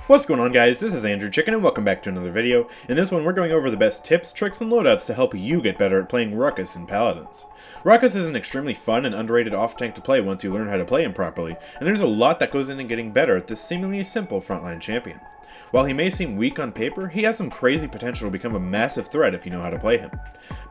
What's going on, guys? This is AndrewChicken and welcome back to another video. In this one we're going over the best tips, tricks, and loadouts to help you get better at playing Ruckus in Paladins. Ruckus is an extremely fun and underrated off-tank to play once you learn how to play him properly, and there's a lot that goes into getting better at this seemingly simple frontline champion. While he may seem weak on paper, he has some crazy potential to become a massive threat if you know how to play him.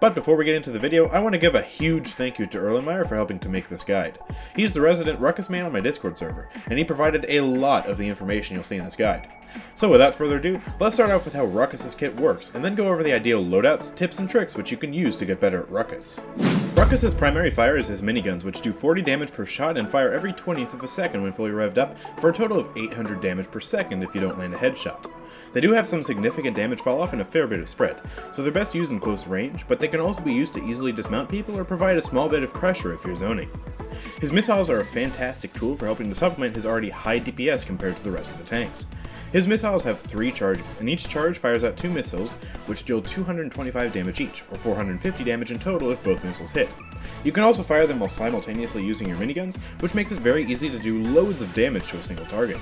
But before we get into the video, I want to give a huge thank you to Erleinmayer for helping to make this guide. He's the resident Ruckus man on my Discord server, and he provided a lot of the information you'll see in this guide. So without further ado, let's start off with how Ruckus's kit works, and then go over the ideal loadouts, tips, and tricks which you can use to get better at Ruckus. Ruckus's primary fire is his miniguns, which do 40 damage per shot and fire every 20th of a second when fully revved up, for a total of 800 damage per second if you don't land a headshot. They do have some significant damage fall off and a fair bit of spread, so they're best used in close range, but they can also be used to easily dismount people or provide a small bit of pressure if you're zoning. His missiles are a fantastic tool for helping to supplement his already high DPS compared to the rest of the tanks. His missiles have 3 charges, and each charge fires out 2 missiles, which deal 225 damage each, or 450 damage in total if both missiles hit. You can also fire them while simultaneously using your miniguns, which makes it very easy to do loads of damage to a single target.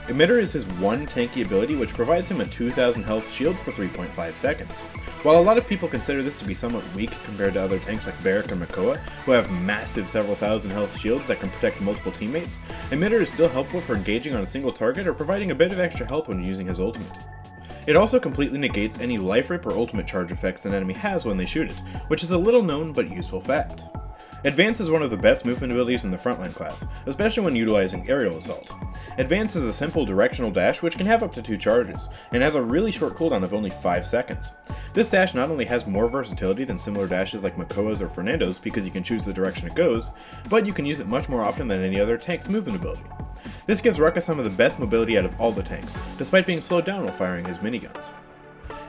Emitter is his one tanky ability, which provides him a 2000 health shield for 3.5 seconds. While a lot of people consider this to be somewhat weak compared to other tanks like Barrack or Makoa, who have massive several thousand health shields that can protect multiple teammates, Emitter is still helpful for engaging on a single target or providing a bit of extra health when using his ultimate. It also completely negates any life rip or ultimate charge effects an enemy has when they shoot it, which is a little known but useful fact. Advance is one of the best movement abilities in the frontline class, especially when utilizing aerial assault. Advance is a simple directional dash which can have up to 2 charges, and has a really short cooldown of only 5 seconds. This dash not only has more versatility than similar dashes like Makoa's or Fernando's because you can choose the direction it goes, but you can use it much more often than any other tank's movement ability. This gives Ruckus some of the best mobility out of all the tanks, despite being slowed down while firing his miniguns.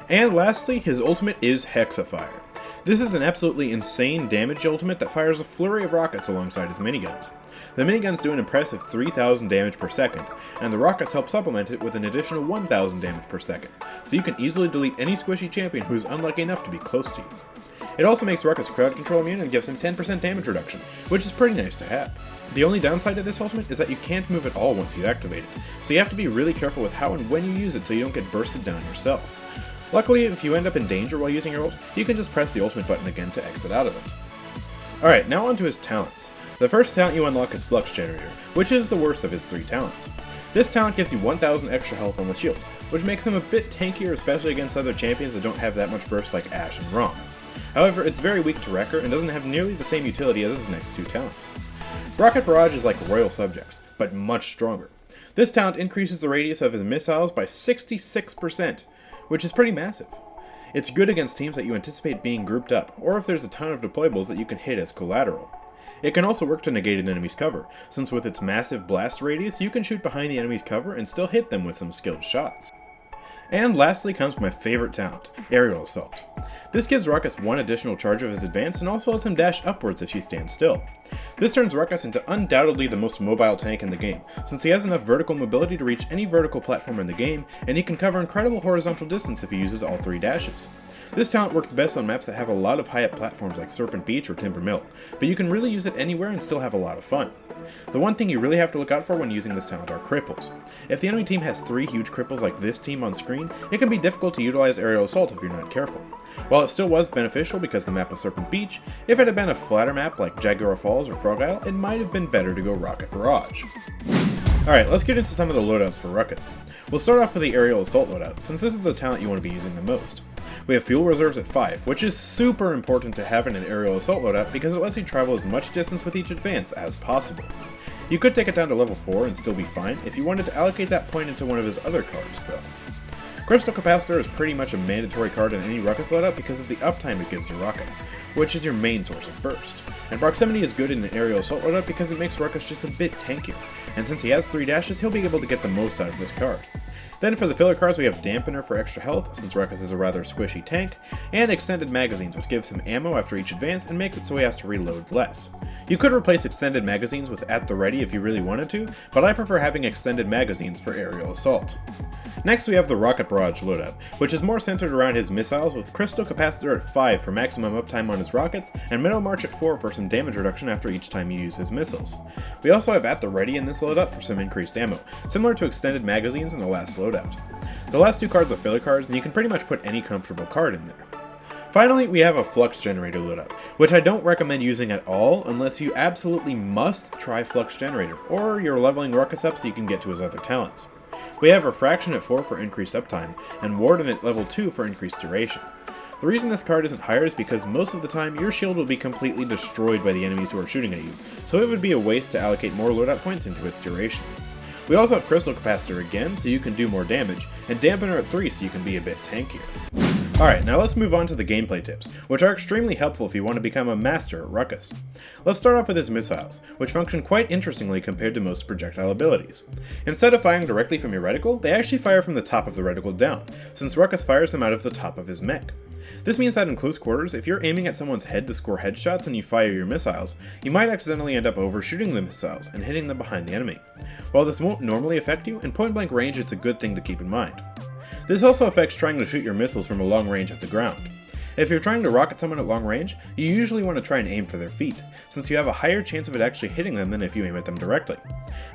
And lastly, his ultimate is Hexafire. This is an absolutely insane damage ultimate that fires a flurry of rockets alongside his miniguns. The miniguns do an impressive 3000 damage per second, and the rockets help supplement it with an additional 1000 damage per second, so you can easily delete any squishy champion who is unlucky enough to be close to you. It also makes Ruckus crowd control immune and gives him 10% damage reduction, which is pretty nice to have. The only downside to this ultimate is that you can't move at all once you activate it, so you have to be really careful with how and when you use it so you don't get bursted down yourself. Luckily, if you end up in danger while using your ult, you can just press the ultimate button again to exit out of it. Alright, now onto his talents. The first talent you unlock is Flux Generator, which is the worst of his 3 talents. This talent gives you 1000 extra health on the shield, which makes him a bit tankier, especially against other champions that don't have that much burst like Ashe and Rom. However, it's very weak to Wrecker and doesn't have nearly the same utility as his next 2 talents. Rocket Barrage is like Royal Subjects, but much stronger. This talent increases the radius of his missiles by 66%, which is pretty massive. It's good against teams that you anticipate being grouped up, or if there's a ton of deployables that you can hit as collateral. It can also work to negate an enemy's cover, since with its massive blast radius you can shoot behind the enemy's cover and still hit them with some skilled shots. And lastly comes my favorite talent, Aerial Assault. This gives Ruckus 1 additional charge of his advance and also lets him dash upwards if he stands still. This turns Ruckus into undoubtedly the most mobile tank in the game, since he has enough vertical mobility to reach any vertical platform in the game, and he can cover incredible horizontal distance if he uses all 3 dashes. This talent works best on maps that have a lot of high-up platforms like Serpent Beach or Timber Mill, but you can really use it anywhere and still have a lot of fun. The one thing you really have to look out for when using this talent are cripples. If the enemy team has 3 huge cripples like this team on screen, it can be difficult to utilize Aerial Assault if you're not careful. While it still was beneficial because the map was Serpent Beach, if it had been a flatter map like Jaguar Falls or Frog Isle, it might have been better to go Rocket Barrage. Alright, let's get into some of the loadouts for Ruckus. We'll start off with the Aerial Assault loadout, since this is the talent you want to be using the most. We have fuel reserves at 5, which is super important to have in an aerial assault loadout because it lets you travel as much distance with each advance as possible. You could take it down to level 4 and still be fine if you wanted to allocate that point into one of his other cards though. Crystal Capacitor is pretty much a mandatory card in any Ruckus loadout because of the uptime it gives your rockets, which is your main source of burst. And Proximity is good in an aerial assault loadout because it makes Ruckus just a bit tankier, and since he has 3 dashes he'll be able to get the most out of this card. Then for the filler cards we have Dampener for extra health, since Ruckus is a rather squishy tank, and Extended Magazines, which gives him ammo after each advance and makes it so he has to reload less. You could replace Extended Magazines with At the Ready if you really wanted to, but I prefer having Extended Magazines for aerial assault. Next we have the Rocket Barrage loadout, which is more centered around his missiles with Crystal Capacitor at 5 for maximum uptime on his rockets, and Middle March at 4 for some damage reduction after each time you use his missiles. We also have At the Ready in this loadout for some increased ammo, similar to Extended Magazines in the last loadout. loadout. The last 2 cards are filler cards, and you can pretty much put any comfortable card in there. Finally, we have a Flux Generator loadout, which I don't recommend using at all unless you absolutely must try Flux Generator, or you're leveling Ruckus up so you can get to his other talents. We have Refraction at 4 for increased uptime, and Warden at level 2 for increased duration. The reason this card isn't higher is because most of the time your shield will be completely destroyed by the enemies who are shooting at you, so it would be a waste to allocate more loadout points into its duration. We also have Crystal Capacitor again, so you can do more damage, and Dampener at 3 so you can be a bit tankier. Alright, now let's move on to the gameplay tips, which are extremely helpful if you want to become a master at Ruckus. Let's start off with his missiles, which function quite interestingly compared to most projectile abilities. Instead of firing directly from your reticle, they actually fire from the top of the reticle down, since Ruckus fires them out of the top of his mech. This means that in close quarters, if you're aiming at someone's head to score headshots and you fire your missiles, you might accidentally end up overshooting the missiles and hitting them behind the enemy. While this won't normally affect you, in point blank range it's a good thing to keep in mind. This also affects trying to shoot your missiles from a long range at the ground. If you're trying to rocket someone at long range, you usually want to try and aim for their feet, since you have a higher chance of it actually hitting them than if you aim at them directly.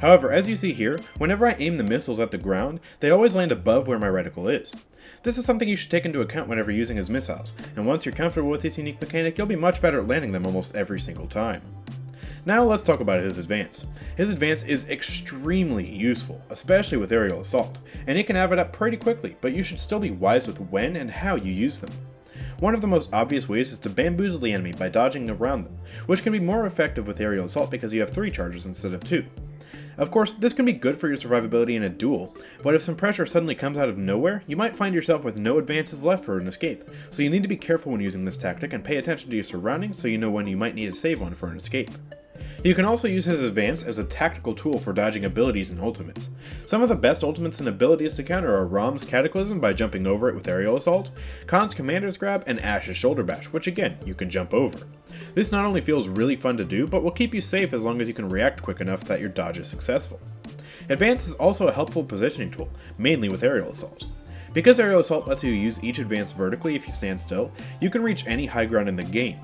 However, as you see here, whenever I aim the missiles at the ground, they always land above where my reticle is. This is something you should take into account whenever using his missiles, and once you're comfortable with this unique mechanic, you'll be much better at landing them almost every single time. Now let's talk about his advance. His advance is extremely useful, especially with aerial assault, and it can add it up pretty quickly, but you should still be wise with when and how you use them. One of the most obvious ways is to bamboozle the enemy by dodging around them, which can be more effective with aerial assault because you have 3 charges instead of 2. Of course, this can be good for your survivability in a duel, but if some pressure suddenly comes out of nowhere, you might find yourself with no advances left for an escape, so you need to be careful when using this tactic and pay attention to your surroundings so you know when you might need to save one for an escape. You can also use his advance as a tactical tool for dodging abilities and ultimates. Some of the best ultimates and abilities to counter are Rom's Cataclysm by jumping over it with aerial assault, Khan's Commander's Grab, and Ash's Shoulder Bash, which again, you can jump over. This not only feels really fun to do, but will keep you safe as long as you can react quick enough that your dodge is successful. Advance is also a helpful positioning tool, mainly with aerial assault. Because aerial assault lets you use each advance vertically if you stand still, you can reach any high ground in the game.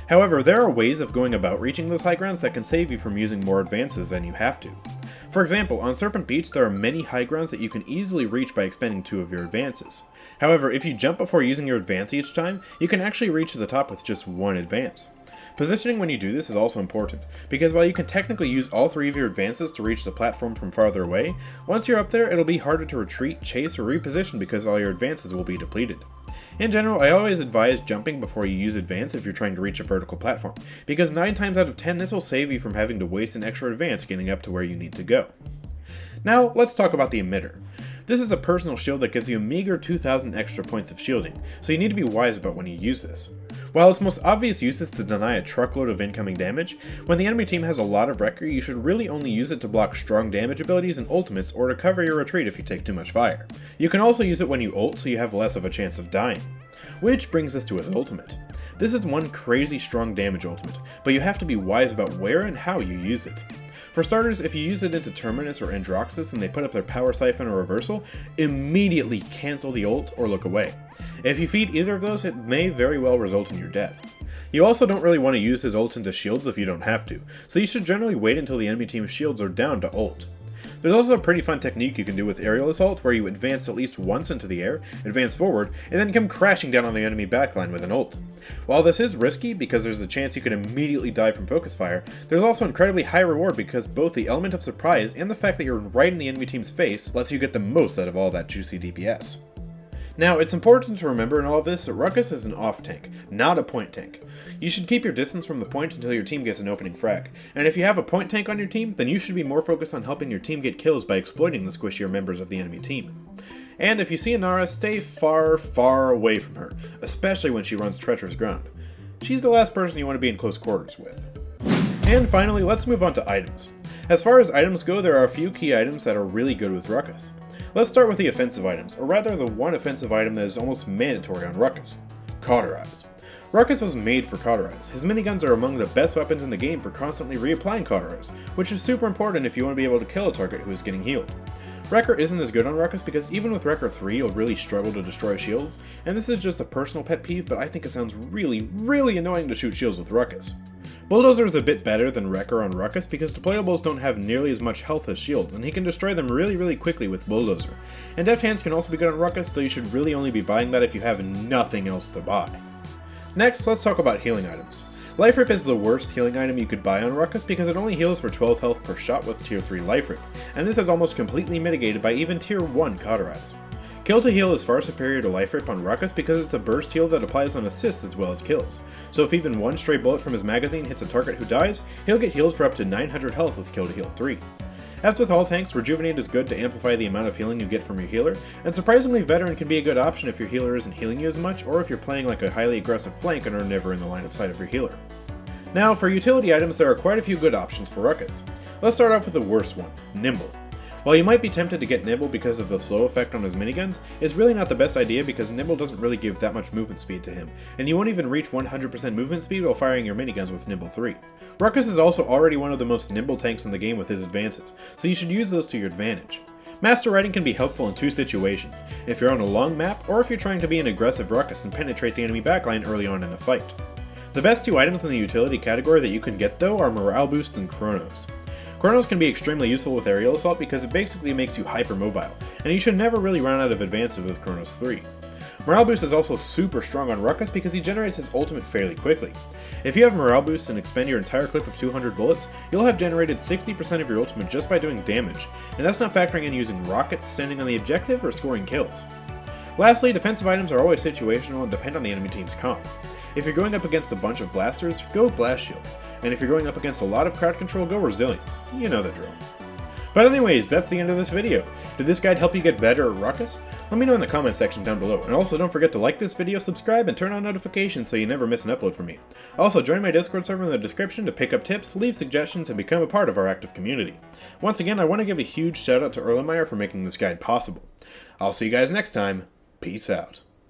However, there are ways of going about reaching those high grounds that can save you from using more advances than you have to. For example, on Serpent Beach there are many high grounds that you can easily reach by expending 2 of your advances. However, if you jump before using your advance each time, you can actually reach the top with just 1 advance. Positioning when you do this is also important, because while you can technically use all 3 of your advances to reach the platform from farther away, once you're up there it'll be harder to retreat, chase, or reposition because all your advances will be depleted. In general, I always advise jumping before you use advance if you're trying to reach a vertical platform, because 9 times out of 10 this will save you from having to waste an extra advance getting up to where you need to go. Now, let's talk about the emitter. This is a personal shield that gives you a meager 2,000 extra points of shielding, so you need to be wise about when you use this. While its most obvious use is to deny a truckload of incoming damage, when the enemy team has a lot of wrecker, you should really only use it to block strong damage abilities and ultimates or to cover your retreat if you take too much fire. You can also use it when you ult so you have less of a chance of dying. Which brings us to his ultimate. This is one crazy strong damage ultimate, but you have to be wise about where and how you use it. For starters, if you use it into Terminus or Androxus and they put up their Power Siphon or Reversal, immediately cancel the ult or look away. If you feed either of those, it may very well result in your death. You also don't really want to use his ult into shields if you don't have to, so you should generally wait until the enemy team's shields are down to ult. There's also a pretty fun technique you can do with aerial assault where you advance at least once into the air, advance forward, and then come crashing down on the enemy backline with an ult. While this is risky because there's a chance you could immediately die from focus fire, there's also incredibly high reward because both the element of surprise and the fact that you're right in the enemy team's face lets you get the most out of all that juicy DPS. Now, it's important to remember in all of this that Ruckus is an off tank, not a point tank. You should keep your distance from the point until your team gets an opening frag, and if you have a point tank on your team, then you should be more focused on helping your team get kills by exploiting the squishier members of the enemy team. And if you see Inara, stay far, far away from her, especially when she runs treacherous ground. She's the last person you want to be in close quarters with. And finally, let's move on to items. As far as items go, there are a few key items that are really good with Ruckus. Let's start with the offensive items, or rather the one offensive item that is almost mandatory on Ruckus: Cauterize. Ruckus was made for Cauterize. His miniguns are among the best weapons in the game for constantly reapplying Cauterize, which is super important if you want to be able to kill a target who is getting healed. Wrecker isn't as good on Ruckus because even with Wrecker 3 you'll really struggle to destroy shields, and this is just a personal pet peeve, but I think it sounds really, really annoying to shoot shields with Ruckus. Bulldozer is a bit better than Wrecker on Ruckus because deployables don't have nearly as much health as shields, and he can destroy them really quickly with Bulldozer. And Deft Hands can also be good on Ruckus, so you should really only be buying that if you have nothing else to buy. Next, let's talk about healing items. Life Rip is the worst healing item you could buy on Ruckus because it only heals for 12 health per shot with tier 3 Life Rip, and this is almost completely mitigated by even tier 1 Cauterize. Kill to heal is far superior to Life Rip on Ruckus because it's a burst heal that applies on assists as well as kills. So if even one stray bullet from his magazine hits a target who dies, he'll get healed for up to 900 health with Kill to Heal 3. As with all tanks, Rejuvenate is good to amplify the amount of healing you get from your healer, and surprisingly Veteran can be a good option if your healer isn't healing you as much, or if you're playing like a highly aggressive flank and are never in the line of sight of your healer. Now, for utility items, there are quite a few good options for Ruckus. Let's start off with the worst one, Nimble. While you might be tempted to get Nimble because of the slow effect on his miniguns, it's really not the best idea because Nimble doesn't really give that much movement speed to him, and you won't even reach 100% movement speed while firing your miniguns with Nimble 3. Ruckus is also already one of the most nimble tanks in the game with his advances, so you should use those to your advantage. Master Riding can be helpful in two situations, if you're on a long map or if you're trying to be an aggressive Ruckus and penetrate the enemy backline early on in the fight. The best two items in the utility category that you can get though are Morale Boost and Chronos. Chronos can be extremely useful with Aerial Assault because it basically makes you hypermobile, and you should never really run out of advances with Chronos 3. Morale Boost is also super strong on Ruckus because he generates his ultimate fairly quickly. If you have Morale Boost and expend your entire clip of 200 bullets, you'll have generated 60% of your ultimate just by doing damage, and that's not factoring in using rockets, standing on the objective, or scoring kills. Lastly, defensive items are always situational and depend on the enemy team's comp. If you're going up against a bunch of blasters, go Blast Shields, and if you're going up against a lot of crowd control, go Resilience. You know the drill. But anyways, that's the end of this video. Did this guide help you get better at Ruckus? Let me know in the comment section down below, and also don't forget to like this video, subscribe, and turn on notifications so you never miss an upload from me. Also, join my Discord server in the description to pick up tips, leave suggestions, and become a part of our active community. Once again, I want to give a huge shout out to Erleinmayer for making this guide possible. I'll see you guys next time. Peace out.